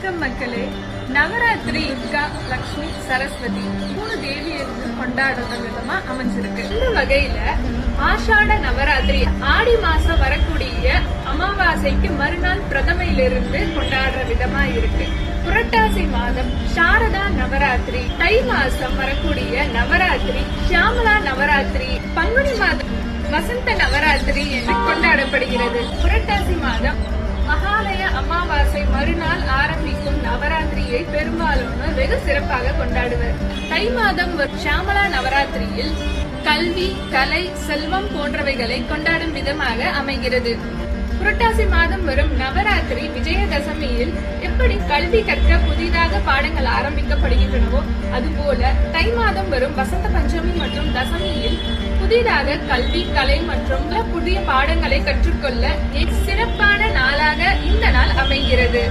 வணக்கம் மக்களே. நவராத்திரி, துர்கா, லக்ஷ்மி, சரஸ்வதி 3 தேவியருக்கு கொண்டாடுற விதமா அமைஞ்சிருக்கு. இந்த வகையில ஆஷாட நவராத்திரி ஆடி மாசம் வரக்கூடிய அமாவாசைக்கு மறுநாள் பிரதமையிலிருந்து கொண்டாடுற விதமா இருக்கு. புரட்டாசி மாதம் சாரதா நவராத்திரி, தை மாசம் வரக்கூடிய நவராத்திரி ஷியாமலா நவராத்திரி, பங்குனி மாதம் வசந்த நவராத்திரி என்று கொண்டாடப்படுகிறது. புரட்டாசி மாதம் மகாலய அமாவாசை மறுநாள் ஆரம்பிக்கும் நவராத்திரியை பெரும்பாலானோர் வெகு சிறப்பாக கொண்டாடுவர். தை மாதம் ஷியாமலா நவராத்திரியில் கல்வி, கலை, செல்வம் போன்றவைகளை கொண்டாடும் விதமாக அமைகிறது. புரட்டாசி மாதம் வரும் நவராத்திரி விஜயதசமியில் எப்படி கல்வி கற்க புதிதாக பாடங்கள் ஆரம்பிக்கப்படுகின்றனவோ அதுபோல தை மாதம் வரும் வசந்த பஞ்சமி மற்றும் தசமியில் புதிதாக கல்வி, கலை மற்றும் புதிய பாடங்களை கற்றுக்கொள்ள சிறப்பான நாளாக இந்த நாள் அமைகிறது.